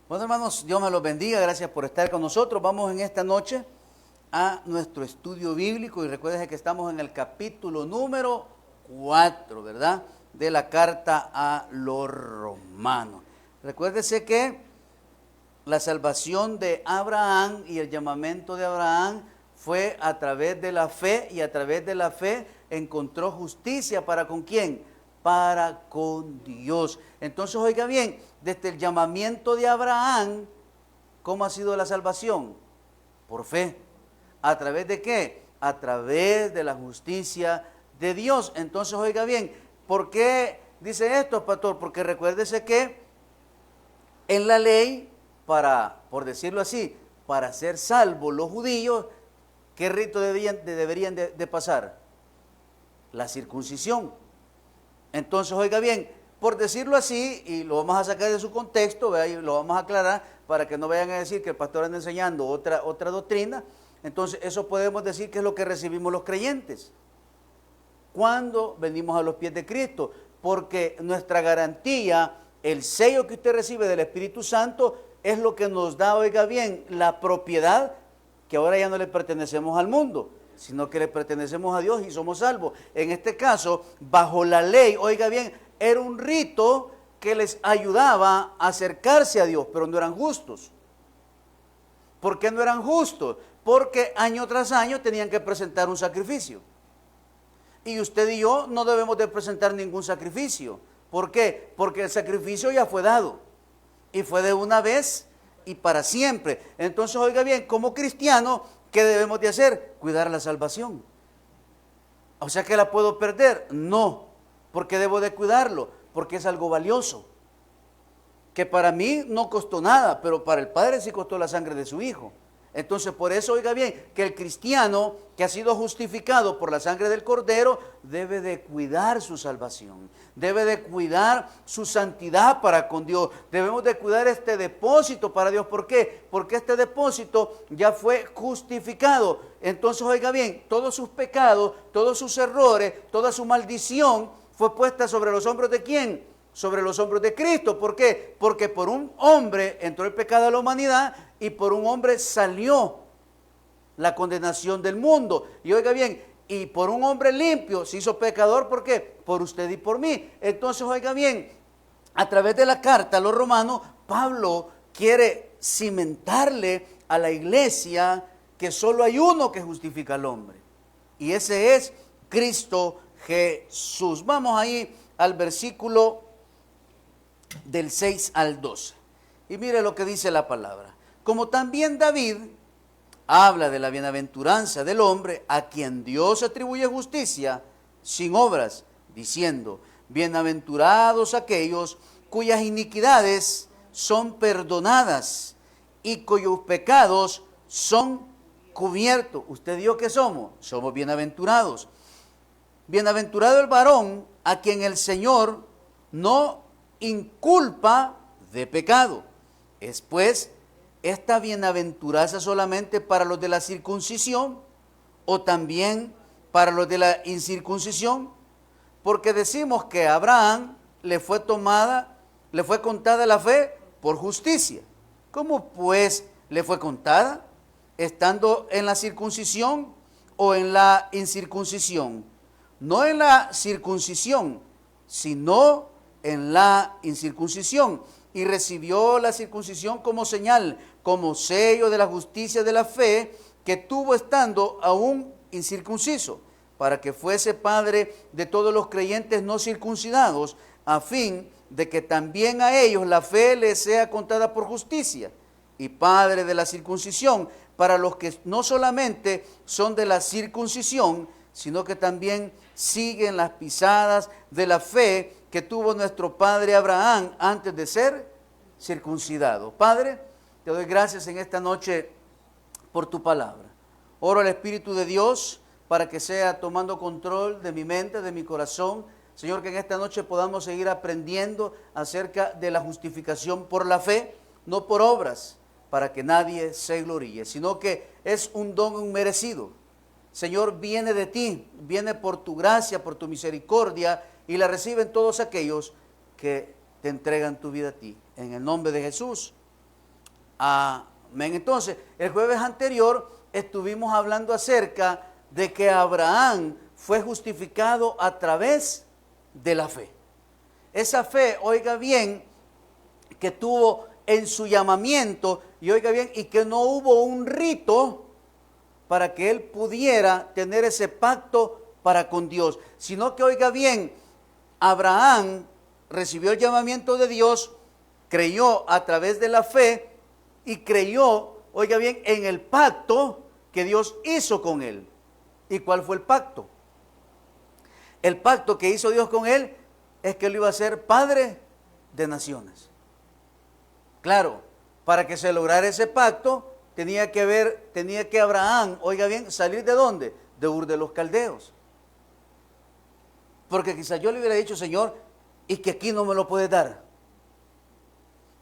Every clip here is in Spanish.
Bueno, hermanos, Dios me los bendiga, gracias por estar con nosotros. Vamos en esta noche a nuestro estudio bíblico y recuerden que estamos en el capítulo número 4, ¿verdad? De la carta a los romanos. Recuérdese que la salvación de Abraham y el llamamiento de Abraham fue a través de la fe, y a través de la fe encontró justicia. ¿Para con quién? Para con Dios. Entonces, oiga bien, desde el llamamiento de Abraham, ¿cómo ha sido la salvación? Por fe. ¿A través de qué? A través de la justicia de Dios. Entonces, oiga bien, ¿por qué dice esto, pastor? Porque recuérdese que en la ley, por decirlo así, para ser salvos los judíos, ¿qué rito deberían de pasar? La circuncisión. Entonces, oiga bien, por decirlo así, y lo vamos a sacar de su contexto, ¿verdad? Y lo vamos a aclarar para que no vayan a decir que el pastor anda enseñando otra doctrina. Entonces, eso podemos decir que es lo que recibimos los creyentes cuando venimos a los pies de Cristo, porque nuestra garantía, el sello que usted recibe del Espíritu Santo, es lo que nos da, oiga bien, la propiedad que ahora ya no le pertenecemos al mundo, sino que le pertenecemos a Dios y somos salvos. En este caso, bajo la ley, oiga bien, era un rito que les ayudaba a acercarse a Dios, pero no eran justos. ¿Por qué no eran justos? Porque año tras año tenían que presentar un sacrificio. Y usted y yo no debemos de presentar ningún sacrificio. ¿Por qué? Porque el sacrificio ya fue dado. Y fue de una vez y para siempre. Entonces, oiga bien, como cristiano, ¿qué debemos de hacer? Cuidar la salvación. O sea, ¿que la puedo perder? No. ¿Por qué debo de cuidarlo? Porque es algo valioso. Que para mí no costó nada, pero para el Padre sí costó la sangre de su Hijo. Entonces, por eso, oiga bien, que el cristiano que ha sido justificado por la sangre del Cordero debe de cuidar su salvación, debe de cuidar su santidad para con Dios, debemos de cuidar este depósito para Dios. ¿Por qué? Porque este depósito ya fue justificado. Entonces, oiga bien, todos sus pecados, todos sus errores, toda su maldición fue puesta sobre los hombros ¿de quién? Sobre los hombros de Cristo. ¿Por qué? Porque por un hombre entró el pecado a la humanidad y por un hombre salió la condenación del mundo. Y oiga bien, y por un hombre limpio se hizo pecador. ¿Por qué? Por usted y por mí. Entonces, oiga bien, a través de la carta a los romanos, Pablo quiere cimentarle a la iglesia que solo hay uno que justifica al hombre. Y ese es Cristo Jesús. Vamos ahí al versículo del 6 al 12. Y mire lo que dice la palabra. Como también David habla de la bienaventuranza del hombre a quien Dios atribuye justicia sin obras, diciendo: bienaventurados aquellos cuyas iniquidades son perdonadas y cuyos pecados son cubiertos. ¿Usted dijo que somos? Somos bienaventurados. Bienaventurado el varón a quien el Señor no inculpa de pecado. Es pues esta bienaventuranza solamente para los de la circuncisión o también para los de la incircuncisión, porque decimos que a Abraham le fue contada la fe por justicia. ¿Cómo pues le fue contada? ¿Estando en la circuncisión o en la incircuncisión? No en la circuncisión, sino en la incircuncisión, y recibió la circuncisión como señal, como sello de la justicia de la fe que tuvo estando aún incircunciso, para que fuese padre de todos los creyentes no circuncidados, a fin de que también a ellos la fe les sea contada por justicia, y padre de la circuncisión para los que no solamente son de la circuncisión, sino que también siguen las pisadas de la fe que tuvo nuestro padre Abraham antes de ser circuncidado. Padre, te doy gracias en esta noche por tu palabra. Oro al Espíritu de Dios para que sea tomando control de mi mente, de mi corazón. Señor, que en esta noche podamos seguir aprendiendo acerca de la justificación por la fe, no por obras, para que nadie se gloríe, sino que es un don inmerecido. Señor, viene de ti, viene por tu gracia, por tu misericordia, y la reciben todos aquellos que te entregan tu vida a ti. En el nombre de Jesús. Amén. Entonces, el jueves anterior estuvimos hablando acerca de que Abraham fue justificado a través de la fe. Esa fe, oiga bien, que tuvo en su llamamiento, y oiga bien, y que no hubo un rito para que él pudiera tener ese pacto para con Dios, sino que oiga bien, Abraham recibió el llamamiento de Dios, creyó a través de la fe y creyó, oiga bien, en el pacto que Dios hizo con él. ¿Y cuál fue el pacto? El pacto que hizo Dios con él es que él iba a ser padre de naciones. Claro, para que se lograra ese pacto, tenía que Abraham, oiga bien, salir ¿de dónde? De Ur de los Caldeos. Porque quizás yo le hubiera dicho, Señor, y que aquí no me lo puedes dar.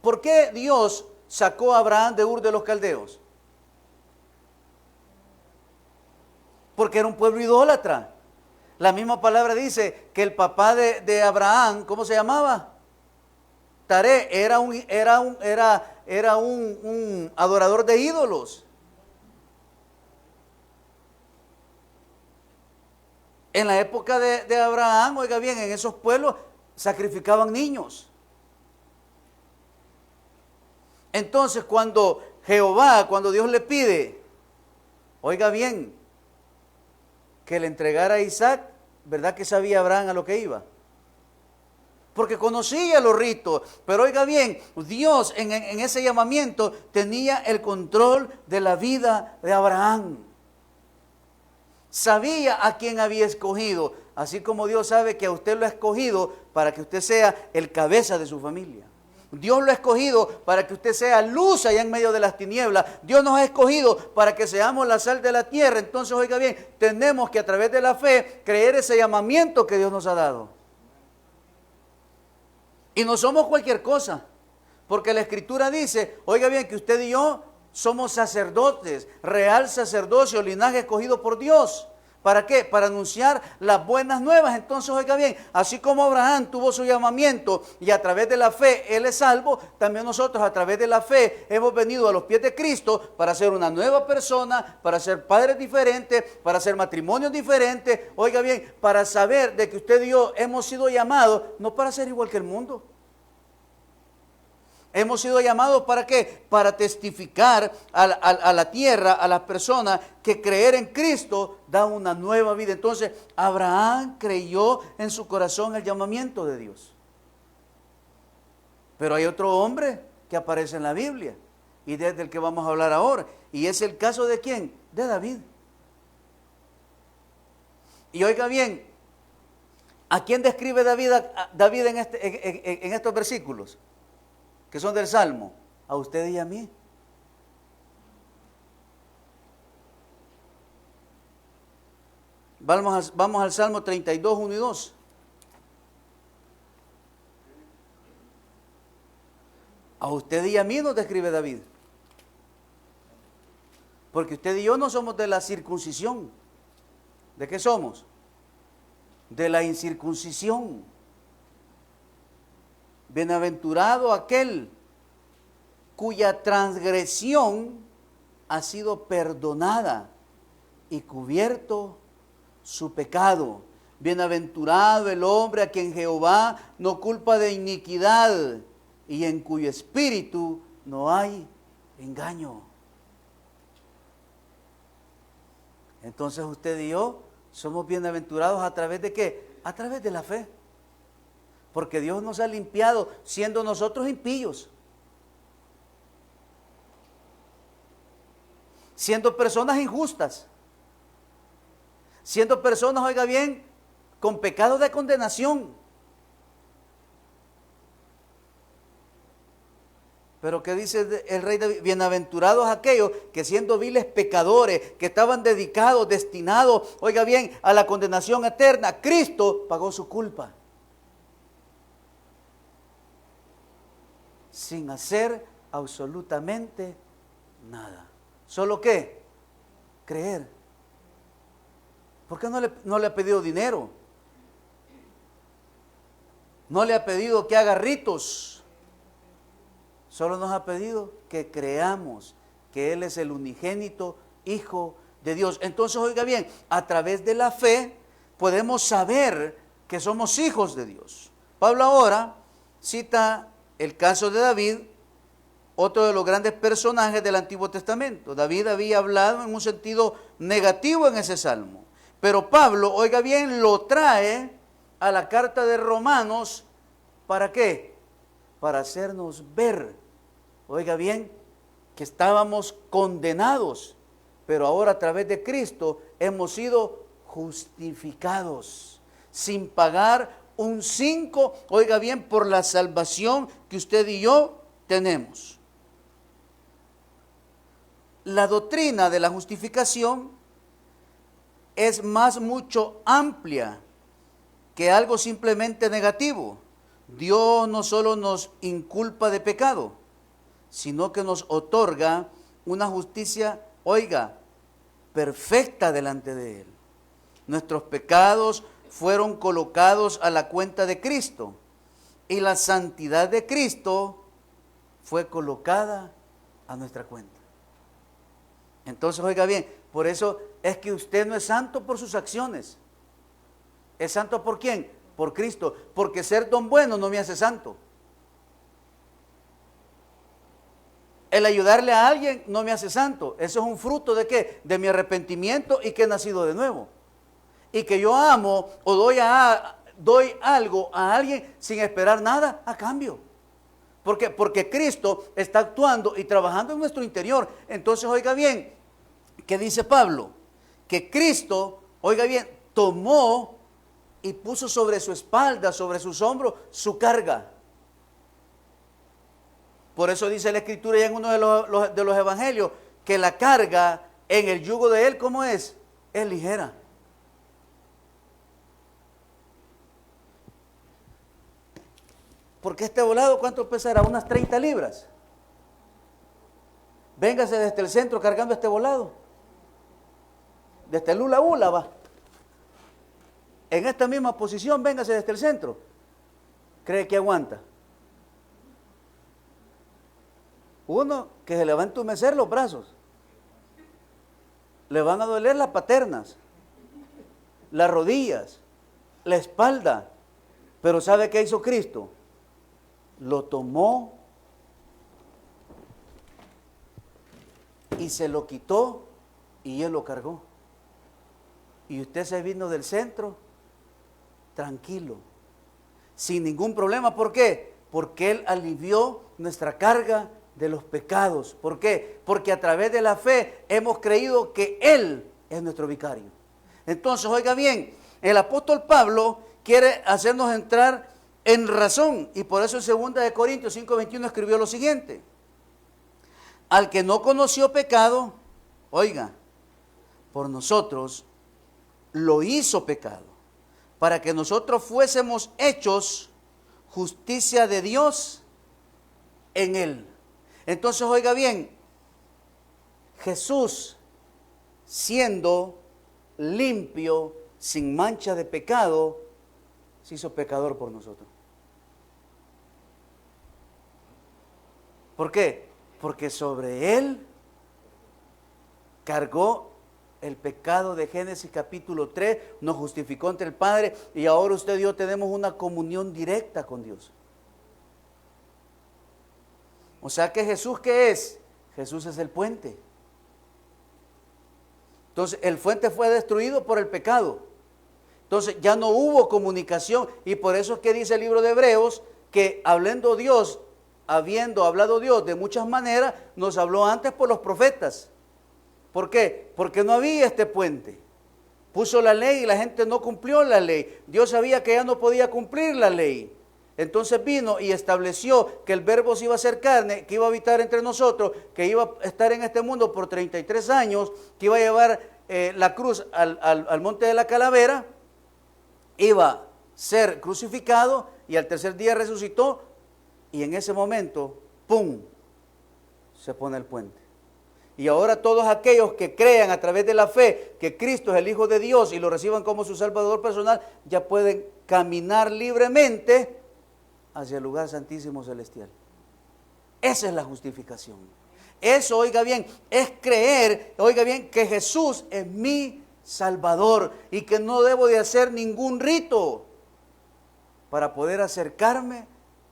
¿Por qué Dios sacó a Abraham de Ur de los Caldeos? Porque era un pueblo idólatra. La misma palabra dice que el papá de Abraham, ¿cómo se llamaba? Taré, era un adorador de ídolos. En la época de Abraham, oiga bien, en esos pueblos sacrificaban niños. Entonces, cuando Dios le pide, oiga bien, que le entregara a Isaac, ¿verdad que sabía Abraham a lo que iba? Porque conocía los ritos, pero oiga bien, Dios en ese llamamiento tenía el control de la vida de Abraham. Sabía a quién había escogido, así como Dios sabe que a usted lo ha escogido para que usted sea el cabeza de su familia. Dios lo ha escogido para que usted sea luz allá en medio de las tinieblas. Dios nos ha escogido para que seamos la sal de la tierra. Entonces, oiga bien, tenemos que a través de la fe creer ese llamamiento que Dios nos ha dado. Y no somos cualquier cosa, porque la Escritura dice, oiga bien, que usted y yo somos sacerdotes, real sacerdocio, linaje escogido por Dios. ¿Para qué? Para anunciar las buenas nuevas. Entonces, oiga bien, así como Abraham tuvo su llamamiento y a través de la fe él es salvo, también nosotros a través de la fe hemos venido a los pies de Cristo para ser una nueva persona, para ser padres diferentes, para hacer matrimonios diferentes. Oiga bien, para saber de que usted y yo hemos sido llamados, no para ser igual que el mundo. Hemos sido llamados ¿para qué? Para testificar a la tierra, a las personas, que creer en Cristo da una nueva vida. Entonces, Abraham creyó en su corazón el llamamiento de Dios. Pero hay otro hombre que aparece en la Biblia, y desde el que vamos a hablar ahora. Y es el caso de ¿quién? De David. Y oiga bien, ¿a quién describe David en estos versículos? Que son del Salmo, a usted y a mí. Vamos al Salmo 32, 1 y 2. A usted y a mí nos describe David. Porque usted y yo no somos de la circuncisión. ¿De qué somos? De la incircuncisión. Bienaventurado aquel cuya transgresión ha sido perdonada y cubierto su pecado. Bienaventurado el hombre a quien Jehová no culpa de iniquidad y en cuyo espíritu no hay engaño. Entonces usted y yo somos bienaventurados a través de ¿qué? A través de la fe. Porque Dios nos ha limpiado siendo nosotros impíos. Siendo personas injustas. Siendo personas, oiga bien, con pecado de condenación. Pero ¿qué dice el rey David? Bienaventurados aquellos que siendo viles pecadores, que estaban dedicados, destinados, oiga bien, a la condenación eterna, Cristo pagó su culpa. Sin hacer absolutamente nada. ¿Solo qué? Creer. ¿Por qué no le ha pedido dinero? No le ha pedido que haga ritos. Solo nos ha pedido que creamos que Él es el unigénito Hijo de Dios. Entonces, oiga bien, a través de la fe podemos saber que somos hijos de Dios. Pablo ahora cita el caso de David, otro de los grandes personajes del Antiguo Testamento. David había hablado en un sentido negativo en ese salmo, pero Pablo, oiga bien, lo trae a la carta de Romanos. ¿Para qué? Para hacernos ver, oiga bien, que estábamos condenados, pero ahora a través de Cristo hemos sido justificados, sin pagar un 5, oiga bien, por la salvación que usted y yo tenemos. La doctrina de la justificación es mucho amplia que algo simplemente negativo. Dios no solo nos inculpa de pecado, sino que nos otorga una justicia, oiga, perfecta delante de Él. Nuestros pecados fueron colocados a la cuenta de Cristo y la santidad de Cristo fue colocada a nuestra cuenta. Entonces, oiga bien, por eso es que usted no es santo por sus acciones. ¿Es santo por quién? Por Cristo. Porque ser don bueno no me hace santo. El ayudarle a alguien no me hace santo. Eso es un fruto ¿de qué? De mi arrepentimiento y que he nacido de nuevo. Y que yo amo o doy algo a alguien sin esperar nada a cambio. Porque Cristo está actuando y trabajando en nuestro interior. Entonces, oiga bien, ¿qué dice Pablo? Que Cristo, oiga bien, tomó y puso sobre su espalda, sobre sus hombros, su carga. Por eso dice la Escritura ya en uno de los evangelios, que la carga en el yugo de Él, ¿cómo es? Es ligera. Porque este volado, ¿cuánto pesará? Unas 30 libras. Véngase desde el centro cargando este volado. Desde el Lula va. En esta misma posición, véngase desde el centro. ¿Cree que aguanta? Uno, que se le va a entumecer los brazos. Le van a doler las paternas, las rodillas, la espalda. Pero ¿sabe qué hizo Cristo? Lo tomó y se lo quitó y Él lo cargó. Y usted se vino del centro tranquilo, sin ningún problema. ¿Por qué? Porque Él alivió nuestra carga de los pecados. ¿Por qué? Porque a través de la fe hemos creído que Él es nuestro vicario. Entonces, oiga bien, el apóstol Pablo quiere hacernos entrar en razón, y por eso en 2 Corintios 5:21 escribió lo siguiente: al que no conoció pecado, oiga, por nosotros lo hizo pecado, para que nosotros fuésemos hechos justicia de Dios en él. Entonces, oiga bien, Jesús, siendo limpio, sin mancha de pecado, se hizo pecador por nosotros. ¿Por qué? Porque sobre Él cargó el pecado de Génesis capítulo 3, nos justificó ante el Padre y ahora usted y yo tenemos una comunión directa con Dios. O sea que Jesús, ¿qué es? Jesús es el puente. Entonces el puente fue destruido por el pecado. Entonces ya no hubo comunicación y por eso es que dice el libro de Hebreos que habiendo hablado Dios de muchas maneras, nos habló antes por los profetas. ¿Por qué? Porque no había este puente. Puso la ley y la gente no cumplió la ley. Dios sabía que ya no podía cumplir la ley. Entonces vino y estableció que el Verbo se iba a hacer carne, que iba a habitar entre nosotros, que iba a estar en este mundo por 33 años, que iba a llevar la cruz al monte de la calavera, iba a ser crucificado y al tercer día resucitó y en ese momento, ¡pum!, se pone el puente. Y ahora todos aquellos que crean a través de la fe que Cristo es el Hijo de Dios y lo reciban como su Salvador personal, ya pueden caminar libremente hacia el lugar santísimo celestial. Esa es la justificación. Eso, oiga bien, es creer, oiga bien, que Jesús es mi Salvador y que no debo de hacer ningún rito para poder acercarme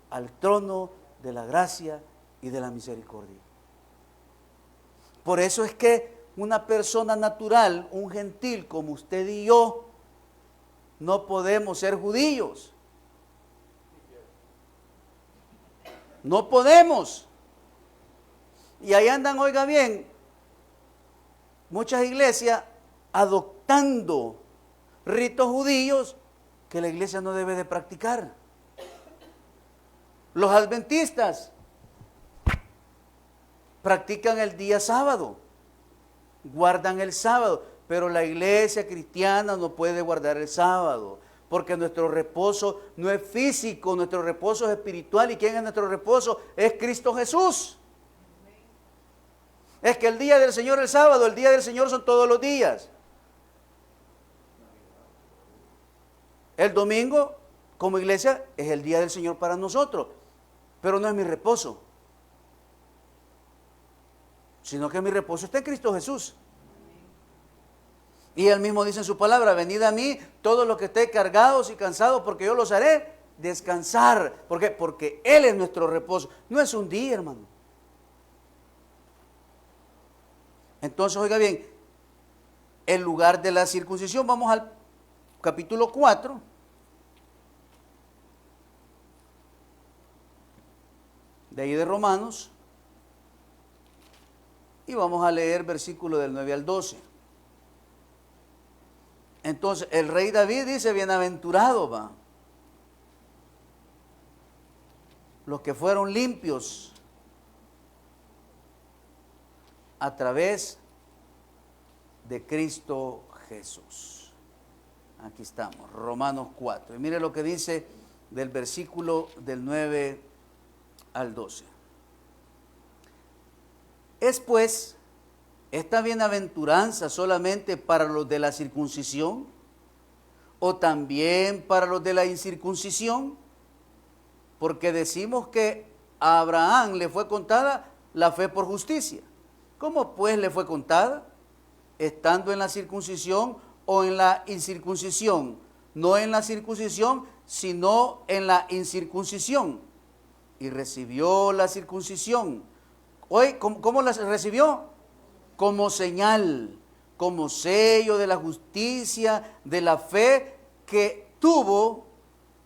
al trono de la gracia y de la misericordia. Por eso es que una persona natural, un gentil como usted y yo, no podemos ser judíos. No podemos. Y ahí andan, oiga bien, muchas iglesias adoptando ritos judíos que la iglesia no debe de practicar. Los adventistas practican el día sábado, guardan el sábado, pero la iglesia cristiana no puede guardar el sábado, porque nuestro reposo no es físico, nuestro reposo es espiritual. ¿Y quién es nuestro reposo? Es Cristo Jesús. Es que el día del Señor es el sábado, el día del Señor son todos los días. El domingo, como iglesia, es el día del Señor para nosotros, pero no es mi reposo, sino que mi reposo está en Cristo Jesús. Y Él mismo dice en su palabra: venid a mí todos los que estéis cargados y cansados, porque yo los haré descansar. ¿Por qué? Porque Él es nuestro reposo, no es un día, hermano. Entonces, oiga bien, el lugar de la circuncisión, vamos al capítulo 4. De ahí de Romanos. Y vamos a leer versículo del 9 al 12. Entonces, el rey David dice: bienaventurado va los que fueron limpios a través de Cristo Jesús. Aquí estamos, Romanos 4. Y mire lo que dice del versículo del 9 al 12. ¿Es pues esta bienaventuranza solamente para los de la circuncisión o también para los de la incircuncisión? Porque decimos que a Abraham le fue contada la fe por justicia. ¿Cómo pues le fue contada? ¿Estando en la circuncisión o en la incircuncisión? No en la circuncisión, sino en la incircuncisión. Y recibió la circuncisión. Hoy, ¿cómo la recibió? Como señal, como sello de la justicia, de la fe que tuvo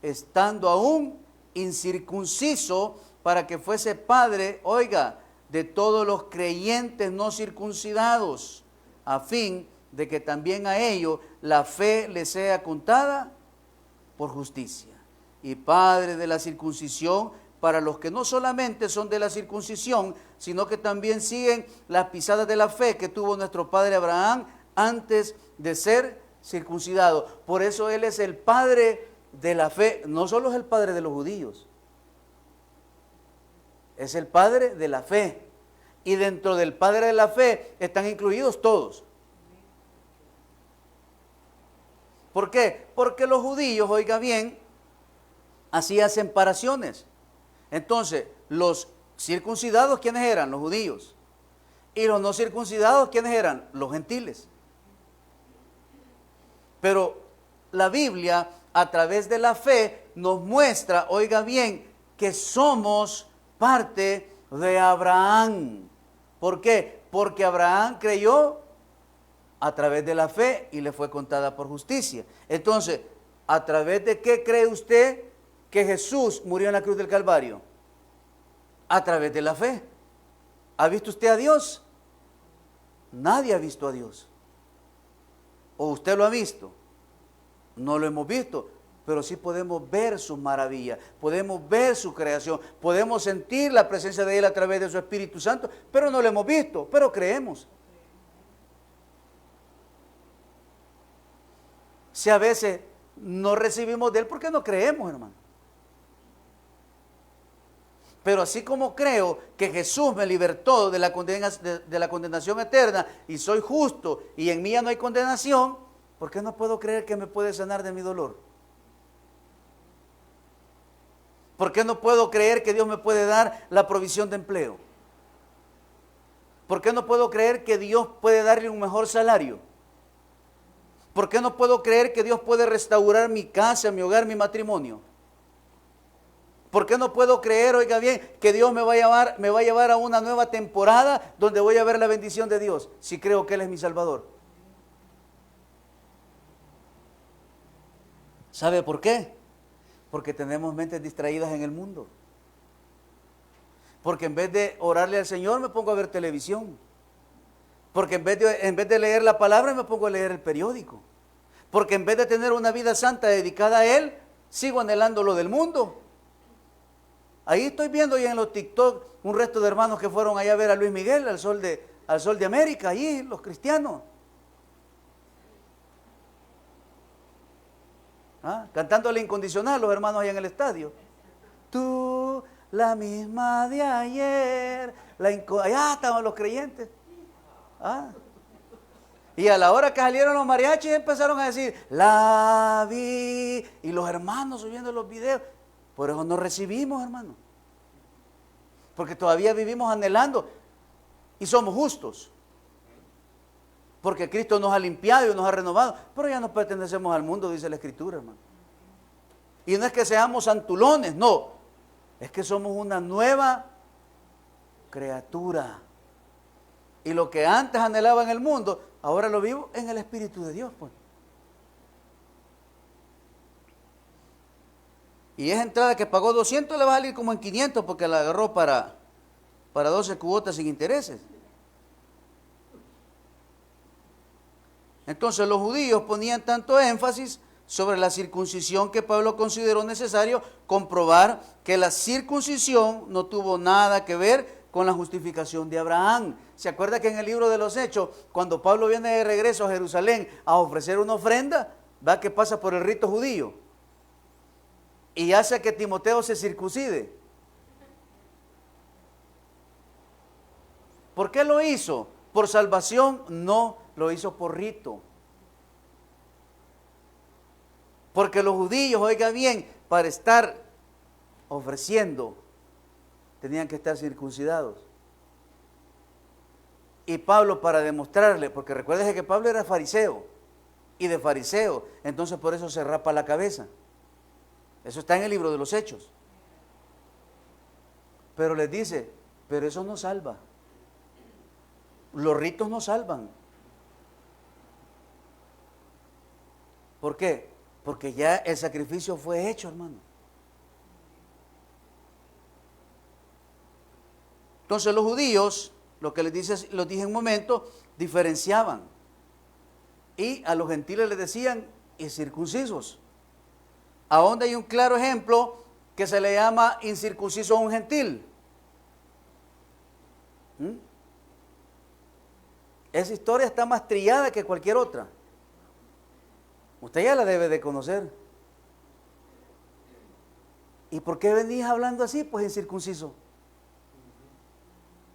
estando aún incircunciso, para que fuese padre, oiga, de todos los creyentes no circuncidados, a fin de que también a ellos la fe les sea contada por justicia. Y padre de la circuncisión para los que no solamente son de la circuncisión, sino que también siguen las pisadas de la fe que tuvo nuestro padre Abraham antes de ser circuncidado. Por eso Él es el padre de la fe. No solo es el padre de los judíos, es el padre de la fe. Y dentro del padre de la fe están incluidos todos. ¿Por qué? Porque los judíos, oiga bien, hacían separaciones. Entonces, los circuncidados, ¿quiénes eran? Los judíos. Y los no circuncidados, ¿quiénes eran? Los gentiles. Pero la Biblia, a través de la fe, nos muestra, oiga bien, que somos parte de Abraham. ¿Por qué? Porque Abraham creyó a través de la fe y le fue contada por justicia. Entonces, ¿a través de qué cree usted que Jesús murió en la cruz del Calvario? A través de la fe. ¿Ha visto usted a Dios? Nadie ha visto a Dios. ¿O usted lo ha visto? No lo hemos visto, pero sí podemos ver sus maravillas, podemos ver su creación, podemos sentir la presencia de Él a través de su Espíritu Santo, pero no lo hemos visto, pero creemos. Si a veces no recibimos de Él, ¿por qué no creemos, hermano? Pero así como creo que Jesús me libertó de la condenación eterna y soy justo y en mí ya no hay condenación, ¿por qué no puedo creer que me puede sanar de mi dolor? ¿Por qué no puedo creer que Dios me puede dar la provisión de empleo? ¿Por qué no puedo creer que Dios puede darle un mejor salario? ¿Por qué no puedo creer que Dios puede restaurar mi casa, mi hogar, mi matrimonio? ¿Por qué no puedo creer, oiga bien, que Dios me va a llevar a una nueva temporada donde voy a ver la bendición de Dios, si creo que Él es mi Salvador? ¿Sabe por qué? Porque tenemos mentes distraídas en el mundo. Porque en vez de orarle al Señor me pongo a ver televisión. Porque en vez de leer la palabra me pongo a leer el periódico. Porque en vez de tener una vida santa dedicada a Él, sigo anhelando lo del mundo. Ahí estoy viendo ya en los TikTok un resto de hermanos que fueron allá a ver a Luis Miguel, al Sol de América, allí los cristianos. Cantándole Incondicional los hermanos allá en el estadio. Tú, la misma de ayer, allá estaban los creyentes. Y a la hora que salieron los mariachis empezaron a decir, la vi, y los hermanos subiendo los videos. Por eso no recibimos, hermano. Porque todavía vivimos anhelando y somos justos. Porque Cristo nos ha limpiado y nos ha renovado, pero ya no pertenecemos al mundo, dice la Escritura, hermano. Y no es que seamos santulones, no. Es que somos una nueva criatura. Y lo que antes anhelaba en el mundo, ahora lo vivo en el Espíritu de Dios, pues. Y esa entrada que pagó 200 le va a salir como en 500 porque la agarró para 12 cuotas sin intereses. Entonces los judíos ponían tanto énfasis sobre la circuncisión que Pablo consideró necesario comprobar que la circuncisión no tuvo nada que ver con la justificación de Abraham. ¿Se acuerda que en el libro de los Hechos, cuando Pablo viene de regreso a Jerusalén a ofrecer una ofrenda, va que pasa por el rito judío y hace que Timoteo se circuncide? ¿Por qué lo hizo? ¿Por salvación? No, lo hizo por rito. Porque los judíos, oiga bien, para estar ofreciendo, tenían que estar circuncidados. Y Pablo, para demostrarle, porque recuérdese que Pablo era fariseo, y de fariseo, entonces por eso se rapa la cabeza. Eso está en el libro de los Hechos. Pero les dice, pero eso no salva. Los ritos no salvan. ¿Por qué? Porque ya el sacrificio fue hecho, hermano. Entonces los judíos, lo que les dije en un momento, diferenciaban. Y a los gentiles les decían incircuncisos. ¿A dónde hay un claro ejemplo que se le llama incircunciso a un gentil? Esa historia está más trillada que cualquier otra. Usted ya la debe de conocer. ¿Y por qué venís hablando así? Pues incircunciso.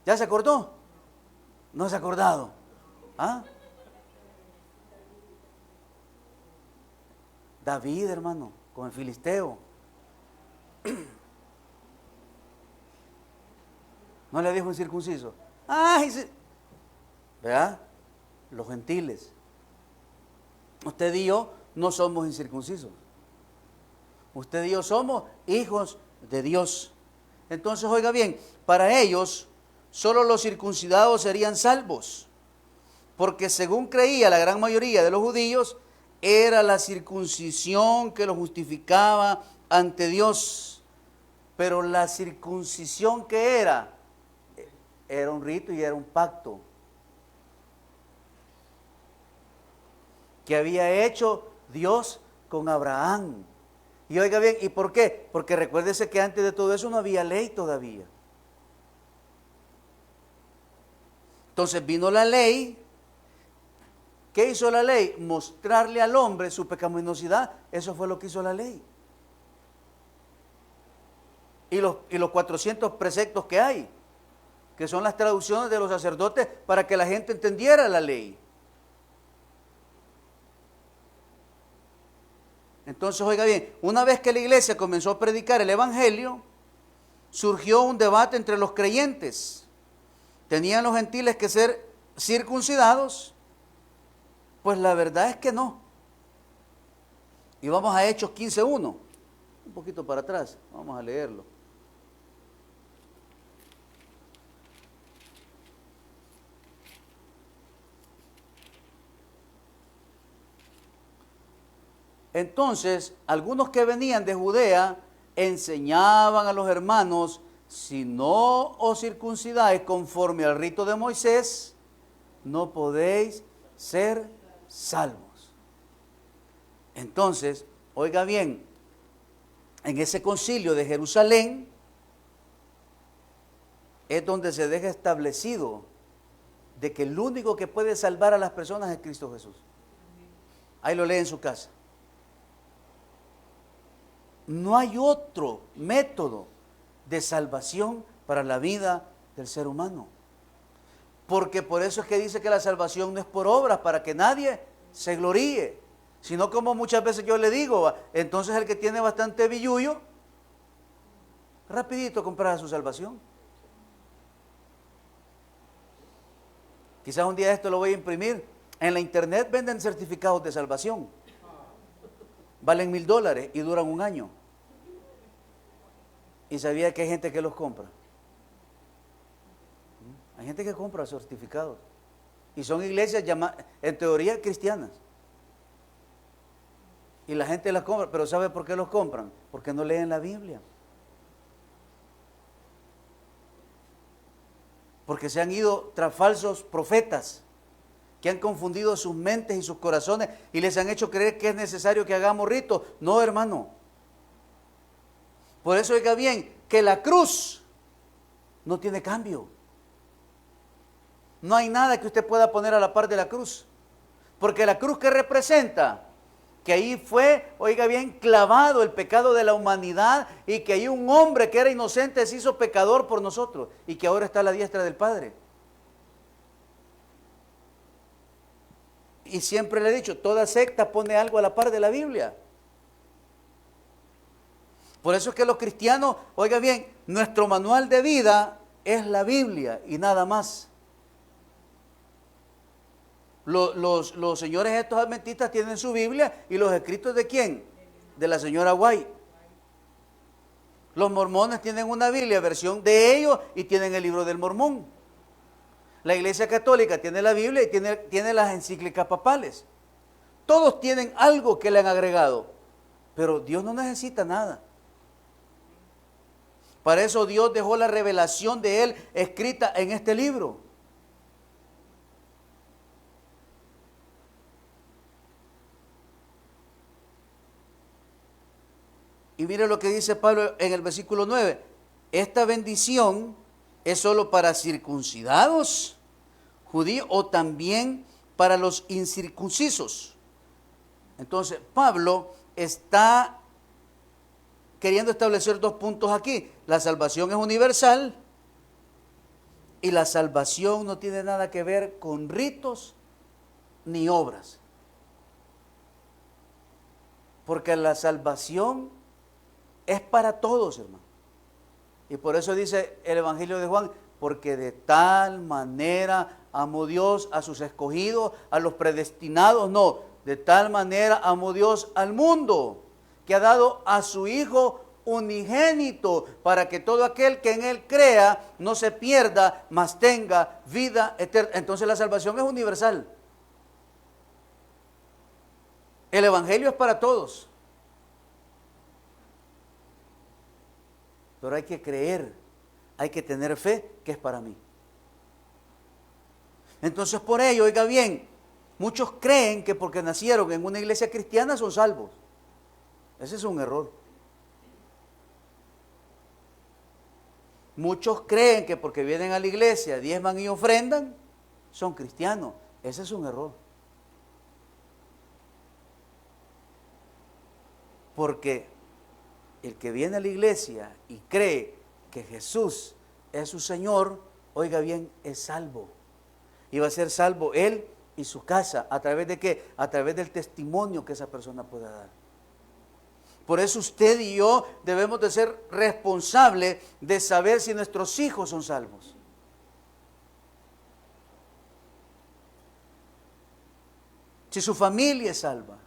¿Ya se acordó? No se ha acordado. David, hermano, con el filisteo. ¿No le dijo incircunciso? ¿Verdad? Los gentiles. Usted y yo no somos incircuncisos. Usted y yo somos hijos de Dios. Entonces, oiga bien, para ellos solo los circuncidados serían salvos, porque según creía la gran mayoría de los judíos, era la circuncisión que los justificaba ante Dios. Pero la circuncisión que era un rito y era un pacto que había hecho Dios con Abraham. Y oiga bien, ¿y por qué? Porque recuérdese que antes de todo eso no había ley todavía. Entonces vino la ley. ¿Qué hizo la ley? Mostrarle al hombre su pecaminosidad. Eso fue lo que hizo la ley. Y los 400 preceptos que hay, que son las traducciones de los sacerdotes para que la gente entendiera la ley. Entonces, oiga bien, una vez que la iglesia comenzó a predicar el evangelio, surgió un debate entre los creyentes. ¿Tenían los gentiles que ser circuncidados? Pues la verdad es que no. Y vamos a Hechos 15:1, un poquito para atrás, vamos a leerlo. Entonces, algunos que venían de Judea enseñaban a los hermanos: si no os circuncidáis conforme al rito de Moisés, no podéis ser salvos. Entonces, oiga bien, en ese concilio de Jerusalén es donde se deja establecido de que el único que puede salvar a las personas es Cristo Jesús. Ahí lo lee en su casa. No hay otro método de salvación para la vida del ser humano. Porque por eso es que dice que la salvación no es por obras, para que nadie se gloríe. Sino, como muchas veces yo le digo, entonces el que tiene bastante billullo, rapidito comprará su salvación. Quizás un día esto lo voy a imprimir. En la internet venden certificados de salvación. Valen $1,000 y duran un año. Y sabía que hay gente que los compra. Hay gente que compra certificados. Y son iglesias en teoría cristianas. Y la gente las compra. Pero ¿sabe por qué los compran? Porque no leen la Biblia. Porque se han ido tras falsos profetas que han confundido sus mentes y sus corazones y les han hecho creer que es necesario que hagamos ritos. No, hermano. Por eso, oiga bien, que la cruz no tiene cambio. No hay nada que usted pueda poner a la par de la cruz. Porque la cruz, que representa que ahí fue, oiga bien, clavado el pecado de la humanidad, y que ahí un hombre que era inocente se hizo pecador por nosotros y que ahora está a la diestra del Padre. Y siempre le he dicho, toda secta pone algo a la par de la Biblia. Por eso es que los cristianos, oiga bien, nuestro manual de vida es la Biblia y nada más. Los señores estos adventistas tienen su Biblia y los escritos ¿de quién? De la señora White. Los mormones tienen una Biblia, versión de ellos, y tienen el libro del Mormón. La Iglesia Católica tiene la Biblia y tiene las encíclicas papales. Todos tienen algo que le han agregado, pero Dios no necesita nada. Para eso Dios dejó la revelación de Él escrita en este libro. Y mire lo que dice Pablo en el versículo 9. Esta bendición es solo para circuncidados, judíos, o también para los incircuncisos. Entonces, Pablo está queriendo establecer dos puntos aquí. La salvación es universal y la salvación no tiene nada que ver con ritos ni obras. Porque la salvación es para todos, hermano. Y por eso dice el Evangelio de Juan: porque de tal manera amó Dios a sus escogidos, a los predestinados. No, de tal manera amó Dios al mundo, que ha dado a su Hijo unigénito, para que todo aquel que en Él crea no se pierda, mas tenga vida eterna. Entonces la salvación es universal. El Evangelio es para todos. Pero hay que creer, hay que tener fe que es para mí. Entonces, por ello, oiga bien, muchos creen que porque nacieron en una iglesia cristiana son salvos. Ese es un error. Muchos creen que porque vienen a la iglesia, diezman y ofrendan, son cristianos. Ese es un error. Porque el que viene a la iglesia y cree que Jesús es su Señor, oiga bien, es salvo. Y va a ser salvo él y su casa. ¿A través de qué? A través del testimonio que esa persona pueda dar. Por eso usted y yo debemos de ser responsables de saber si nuestros hijos son salvos. Si su familia es salva.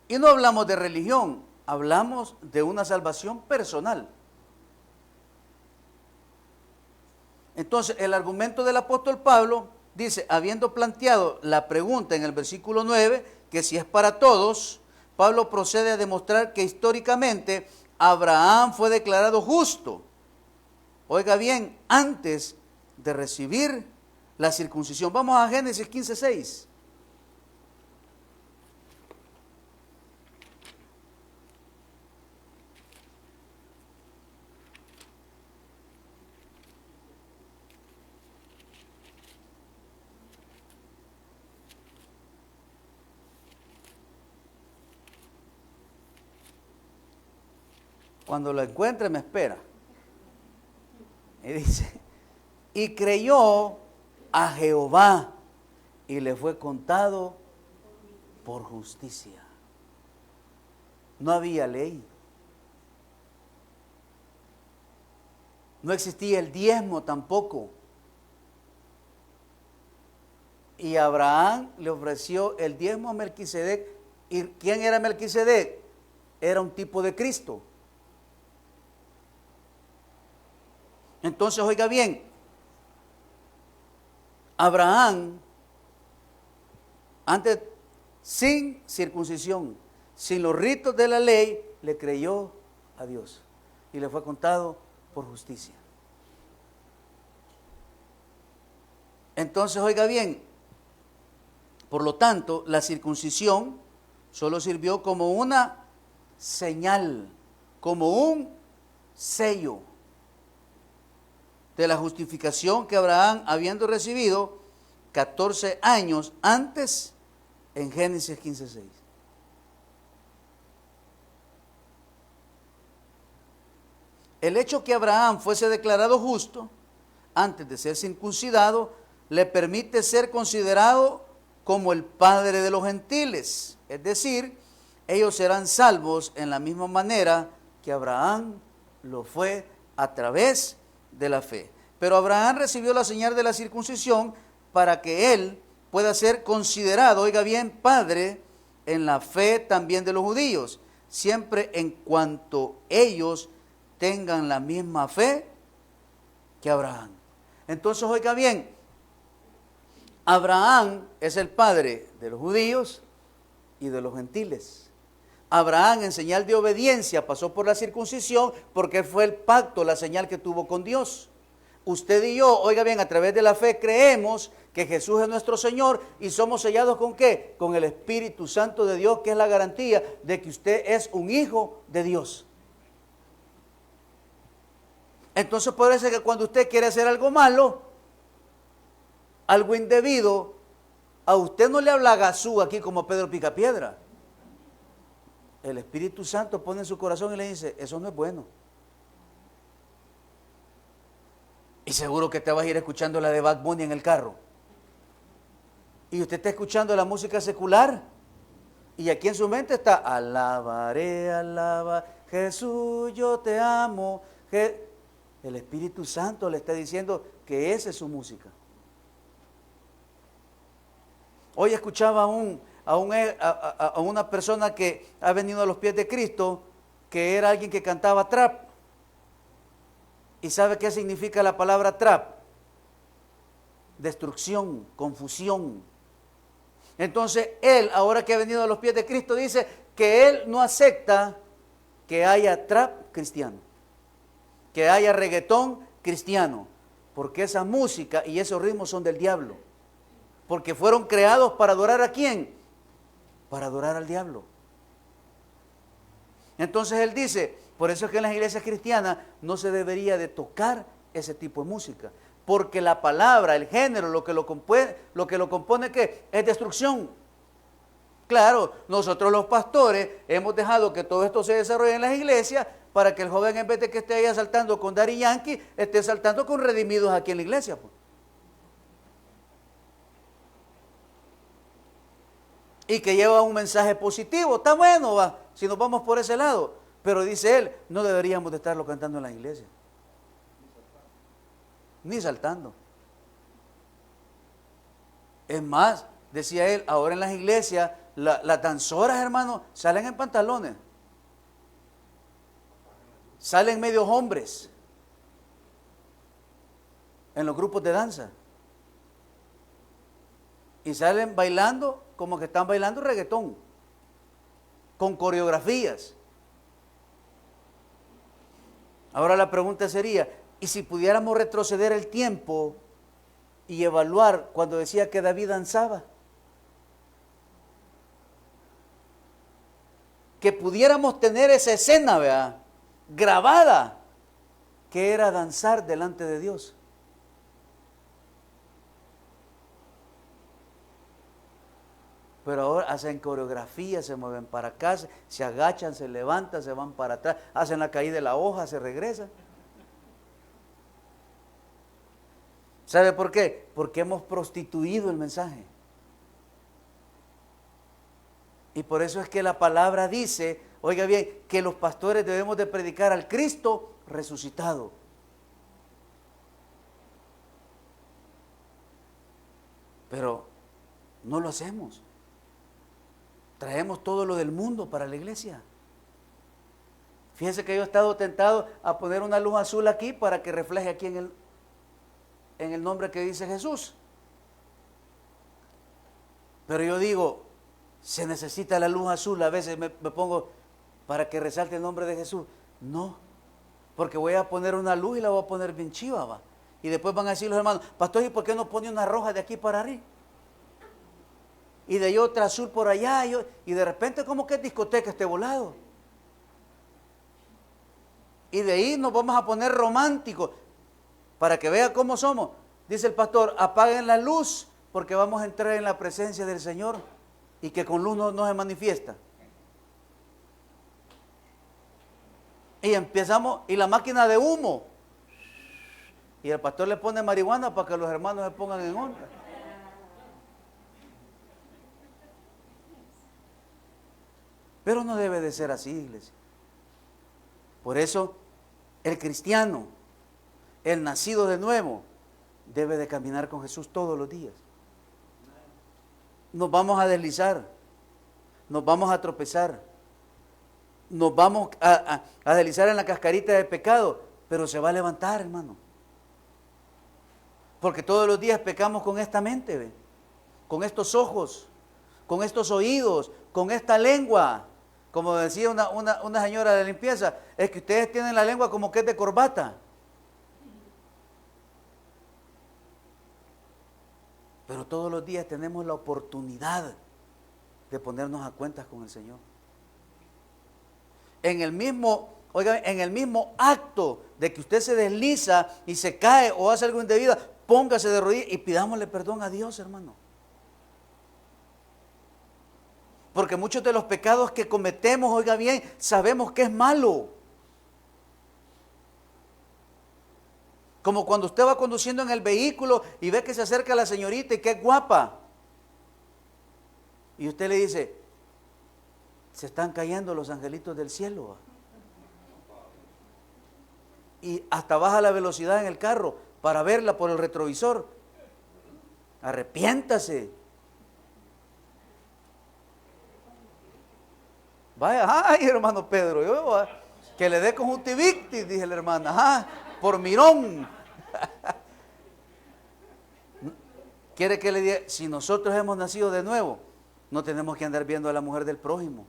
Y no hablamos de religión, hablamos de una salvación personal. Entonces, el argumento del apóstol Pablo dice, habiendo planteado la pregunta en el versículo 9, que si es para todos, Pablo procede a demostrar que históricamente Abraham fue declarado justo. Oiga bien, antes de recibir la circuncisión. Vamos a Génesis 15:6. Cuando lo encuentre me espera. Y dice, y creyó a Jehová y le fue contado por justicia. No había ley. No existía el diezmo tampoco. Y Abraham le ofreció el diezmo a Melquisedec. ¿Y quién era Melquisedec? Era un tipo de Cristo. Entonces, oiga bien, Abraham, antes, sin circuncisión, sin los ritos de la ley, le creyó a Dios y le fue contado por justicia. Entonces, oiga bien, por lo tanto, la circuncisión solo sirvió como una señal, como un sello de la justificación que Abraham, habiendo recibido 14 años antes, en Génesis 15:6. El hecho que Abraham fuese declarado justo antes de ser circuncidado le permite ser considerado como el padre de los gentiles, es decir, ellos serán salvos en la misma manera que Abraham lo fue a través de la fe. Pero Abraham recibió la señal de la circuncisión para que él pueda ser considerado, oiga bien, padre en la fe también de los judíos, siempre en cuanto ellos tengan la misma fe que Abraham. Entonces, oiga bien, Abraham es el padre de los judíos y de los gentiles. Abraham, en señal de obediencia, pasó por la circuncisión porque fue el pacto, la señal que tuvo con Dios. Usted y yo, oiga bien, a través de la fe creemos que Jesús es nuestro Señor y somos sellados ¿con qué? Con el Espíritu Santo de Dios, que es la garantía de que usted es un hijo de Dios. Entonces puede ser que cuando usted quiere hacer algo malo, algo indebido, a usted no le habla Gazú aquí como Pedro Picapiedra. El Espíritu Santo pone en su corazón y le dice, eso no es bueno. Y seguro que te vas a ir escuchando la de Bad Bunny en el carro. Y usted está escuchando la música secular. Y aquí en su mente está, alabaré, alaba, Jesús, yo te amo. El Espíritu Santo le está diciendo que esa es su música. Hoy escuchaba a una persona que ha venido a los pies de Cristo, que era alguien que cantaba trap. ¿Y sabe qué significa la palabra trap? Destrucción, confusión. Entonces él, ahora que ha venido a los pies de Cristo, dice que él no acepta que haya trap cristiano, que haya reggaetón cristiano, porque esa música y esos ritmos son del diablo, porque fueron creados para adorar ¿a quién? Para adorar al diablo. Entonces él dice, por eso es que en las iglesias cristianas no se debería de tocar ese tipo de música, porque la palabra, el género, lo que lo compone ¿qué? Es destrucción. Claro, nosotros los pastores hemos dejado que todo esto se desarrolle en las iglesias para que el joven, en vez de que esté ahí saltando con Daddy Yankee, esté saltando con redimidos aquí en la iglesia, pues. Y que lleva un mensaje positivo, está bueno, va, si nos vamos por ese lado. Pero dice él, no deberíamos de estarlo cantando en la iglesia. Ni saltando. Es más, decía él, ahora en las iglesias, las danzoras, hermano, salen en pantalones. Salen medios hombres en los grupos de danza. Y salen bailando como que están bailando reggaetón, con coreografías. Ahora la pregunta sería, ¿y si pudiéramos retroceder el tiempo y evaluar cuando decía que David danzaba? Que pudiéramos tener esa escena, ¿verdad?, grabada, que era danzar delante de Dios. Pero ahora hacen coreografías, se mueven para acá, se agachan, se levantan, se van para atrás, hacen la caída de la hoja, se regresan. ¿Sabe por qué? Porque hemos prostituido el mensaje. Y por eso es que la palabra dice, oiga bien, que los pastores debemos de predicar al Cristo resucitado. Pero no lo hacemos. Traemos todo lo del mundo para la iglesia. Fíjense que yo he estado tentado a poner una luz azul aquí para que refleje aquí en el nombre que dice Jesús. Pero yo digo, se necesita la luz azul, a veces me pongo para que resalte el nombre de Jesús. No, porque voy a poner una luz y la voy a poner bien chiva, va. Y después van a decir los hermanos, pastor, ¿y por qué no pone una roja de aquí para arriba? Y de ahí otra azul por allá, y de repente como que es discoteca este volado. Y de ahí nos vamos a poner románticos, para que vea cómo somos. Dice el pastor, apaguen la luz, porque vamos a entrar en la presencia del Señor, y que con luz no se manifiesta. Y empezamos, y la máquina de humo, y el pastor le pone marihuana para que los hermanos se pongan en onda. Pero no debe de ser así, iglesia. Por eso, el cristiano, el nacido de nuevo, debe de caminar con Jesús todos los días. Nos vamos a deslizar, nos vamos a tropezar, nos vamos a deslizar en la cascarita de pecado, pero se va a levantar, hermano. Porque todos los días pecamos con esta mente, ¿ve?, con estos ojos, con estos oídos, con esta lengua. Como decía una señora de limpieza, es que ustedes tienen la lengua como que es de corbata. Pero todos los días tenemos la oportunidad de ponernos a cuentas con el Señor. En el mismo acto de que usted se desliza y se cae o hace algo indebido, póngase de rodillas y pidámosle perdón a Dios, hermano. Porque muchos de los pecados que cometemos, oiga bien, sabemos que es malo. Como cuando usted va conduciendo en el vehículo y ve que se acerca la señorita y que es guapa. Y usted le dice, se están cayendo los angelitos del cielo. Y hasta baja la velocidad en el carro para verla por el retrovisor. Arrepiéntase. Vaya, ay, hermano Pedro, que le dé conjuntivitis, dije la hermana, por mirón. Quiere que le diga, si nosotros hemos nacido de nuevo, no tenemos que andar viendo a la mujer del prójimo.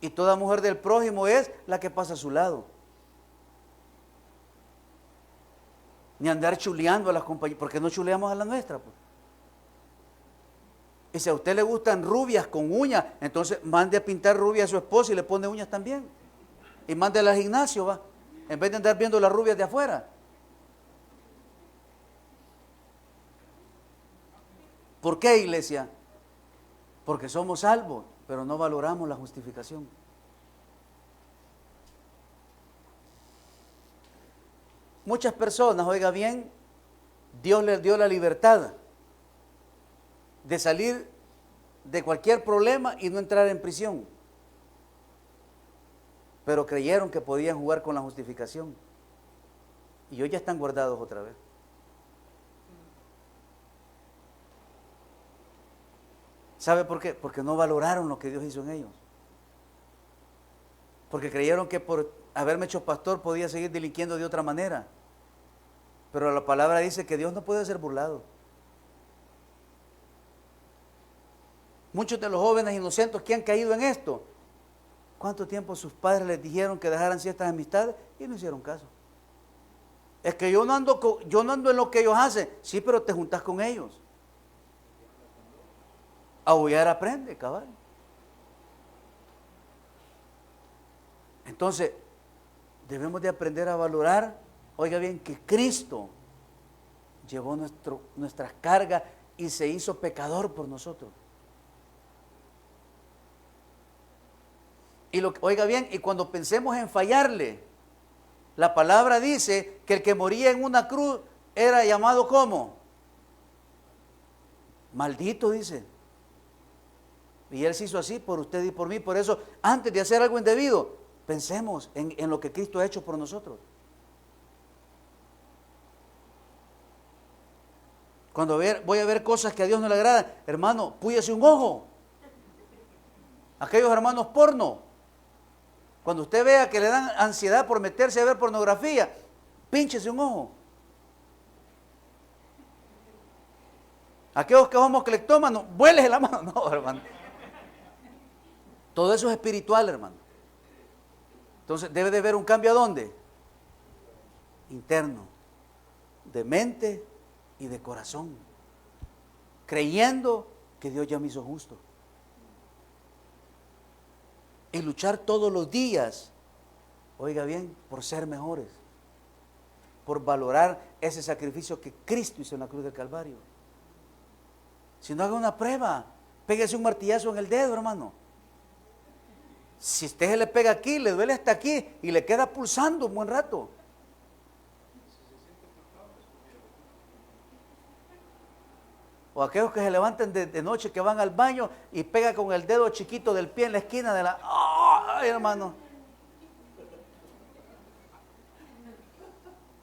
Y toda mujer del prójimo es la que pasa a su lado. Ni andar chuleando a las compañeras, porque no chuleamos a la nuestra, pues. Y si a usted le gustan rubias con uñas, entonces mande a pintar rubia a su esposa y le pone uñas también. Y mándela al gimnasio, va, en vez de andar viendo las rubias de afuera. ¿Por qué, iglesia? Porque somos salvos, pero no valoramos la justificación. Muchas personas, oiga bien, Dios les dio la libertad de salir de cualquier problema y no entrar en prisión. pero creyeron que podían jugar con la justificación. Y hoy ya están guardados otra vez. ¿Sabe por qué? Porque no valoraron lo que Dios hizo en ellos. Porque creyeron que por haberme hecho pastor podía seguir delinquiendo de otra manera. Pero la palabra dice que Dios no puede ser burlado. Muchos de los jóvenes inocentes que han caído en esto, ¿cuánto tiempo sus padres les dijeron que dejaran ciertas amistades y no hicieron caso? Es que yo no ando en lo que ellos hacen. Sí, pero te juntas con ellos. Aullar aprende, cabal. Entonces, debemos de aprender a valorar, oiga bien, que Cristo llevó nuestras cargas y se hizo pecador por nosotros. Y oiga bien, y cuando pensemos en fallarle, la palabra dice que el que moría en una cruz era llamado ¿cómo? Maldito, dice. Y Él se hizo así por usted y por mí. Por eso, antes de hacer algo indebido, pensemos en lo que Cristo ha hecho por nosotros. Cuando voy a ver cosas que a Dios no le agradan, hermano, púyese un ojo. Aquellos hermanos porno. Cuando usted vea que le dan ansiedad por meterse a ver pornografía, pínchese un ojo. Aquellos que somos cleptómanos, vuélese la mano. No, hermano. Todo eso es espiritual, hermano. Entonces debe de haber un cambio ¿a dónde? Interno, de mente y de corazón, creyendo que Dios ya me hizo justo. Y luchar todos los días, oiga bien, por ser mejores, por valorar ese sacrificio que Cristo hizo en la cruz del Calvario. Si no, haga una prueba, pégase un martillazo en el dedo, hermano. Si usted se le pega aquí, le duele hasta aquí y le queda pulsando un buen rato. O aquellos que se levantan de noche, que van al baño y pega con el dedo chiquito del pie en la esquina de la... ¡Ay, hermano!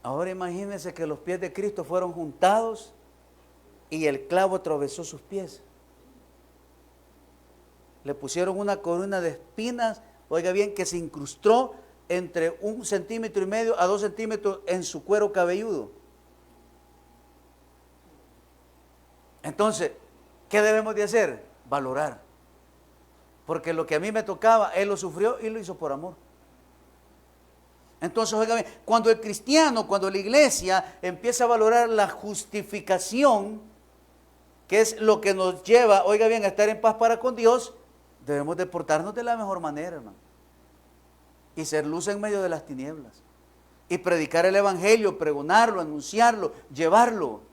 Ahora imagínense que los pies de Cristo fueron juntados y el clavo atravesó sus pies. Le pusieron una corona de espinas, oiga bien, que se incrustó entre 1,5 centímetros a 2 centímetros en su cuero cabelludo. Entonces, ¿qué debemos de hacer? Valorar. Porque lo que a mí me tocaba, Él lo sufrió y lo hizo por amor. Entonces, oiga bien, cuando el cristiano, cuando la iglesia empieza a valorar la justificación, que es lo que nos lleva, oiga bien, a estar en paz para con Dios, debemos de portarnos de la mejor manera, hermano. Y ser luz en medio de las tinieblas. Y predicar el evangelio, pregonarlo, anunciarlo, llevarlo.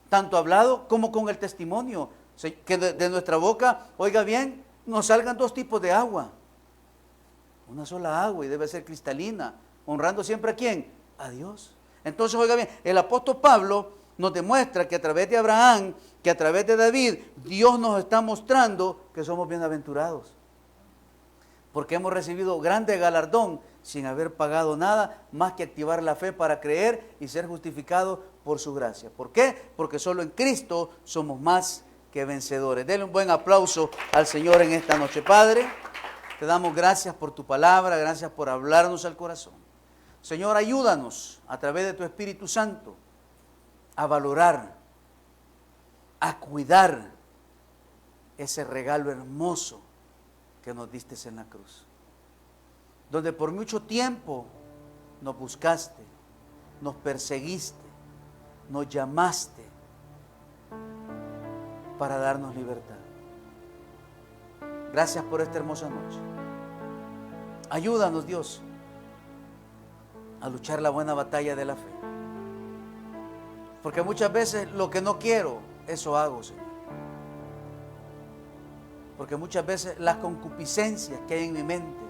Tanto hablado como con el testimonio. Que de nuestra boca, oiga bien, nos salgan 2 tipos de agua. Una sola agua y debe ser cristalina. Honrando siempre ¿a quién? A Dios. Entonces, oiga bien, el apóstol Pablo nos demuestra que a través de Abraham, que a través de David, Dios nos está mostrando que somos bienaventurados. Porque hemos recibido grande galardón sin haber pagado nada más que activar la fe para creer y ser justificados por su gracia. ¿Por qué? Porque solo en Cristo somos más que vencedores. Denle un buen aplauso al Señor en esta noche. Padre, te damos gracias por tu palabra, gracias por hablarnos al corazón. Señor, ayúdanos a través de tu Espíritu Santo a valorar, a cuidar ese regalo hermoso que nos diste en la cruz, donde por mucho tiempo nos buscaste, nos perseguiste, nos llamaste para darnos libertad. Gracias por esta hermosa noche. Ayúdanos, Dios, a luchar la buena batalla de la fe. Porque muchas veces lo que no quiero, eso hago, Señor. Porque muchas veces las concupiscencias que hay en mi mente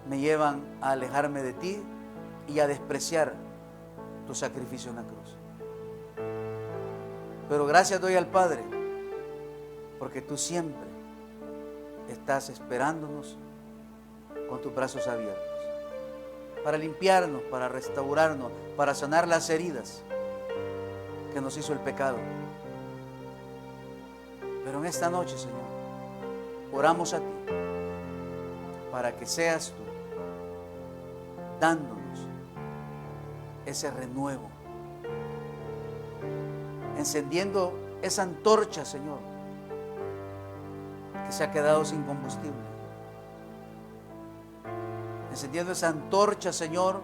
me llevan a alejarme de ti y a despreciar tu sacrificio en la cruz. Pero gracias doy al Padre, porque tú siempre estás esperándonos con tus brazos abiertos, para limpiarnos, para restaurarnos, para sanar las heridas que nos hizo el pecado. Pero en esta noche, Señor, oramos a ti para que seas tú dándonos ese renuevo, encendiendo esa antorcha, Señor, que se ha quedado sin combustible, encendiendo esa antorcha, Señor,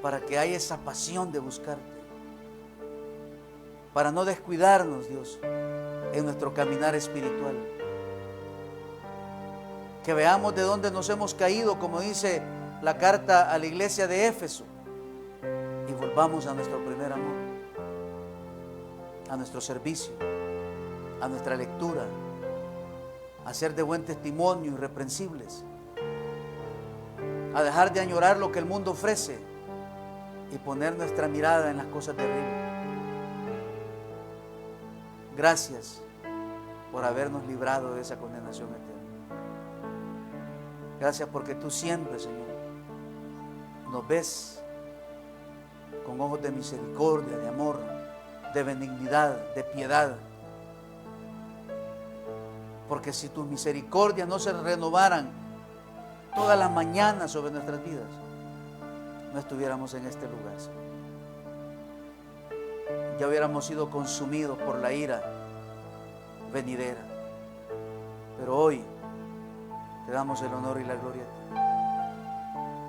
para que haya esa pasión de buscarte, para no descuidarnos, Dios, en nuestro caminar espiritual, que veamos de dónde nos hemos caído, como dice la carta a la iglesia de Éfeso, y volvamos a nuestro primer amor, a nuestro servicio, a nuestra lectura, a ser de buen testimonio, irreprensibles, a dejar de añorar lo que el mundo ofrece y poner nuestra mirada en las cosas de arriba. Gracias por habernos librado de esa condenación eterna. Gracias porque tú siempre, Señor, nos ves con ojos de misericordia, de amor, de benignidad, de piedad. Porque si tus misericordias no se renovaran todas las mañanas sobre nuestras vidas, no estuviéramos en este lugar, Señor. Ya hubiéramos sido consumidos por la ira venidera. Pero hoy te damos el honor y la gloria a ti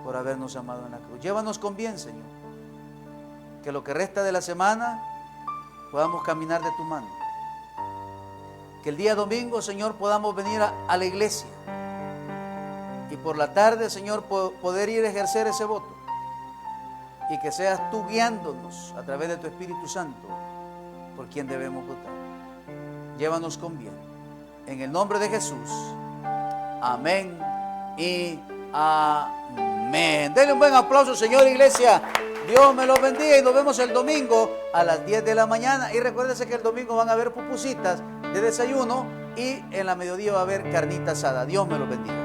por habernos amado en la cruz. Llévanos con bien, Señor. Que lo que resta de la semana podamos caminar de tu mano. Que el día domingo, Señor, podamos venir a la iglesia. Y por la tarde, Señor, poder ir a ejercer ese voto. Y que seas tú guiándonos a través de tu Espíritu Santo por quien debemos votar. Llévanos con bien. En el nombre de Jesús. Amén y amén. Denle un buen aplauso, Señor, iglesia. Dios me los bendiga y nos vemos el domingo a las 10 de la mañana. Y recuérdense que el domingo van a haber pupusitas de desayuno y en la mediodía va a haber carnita asada. Dios me los bendiga.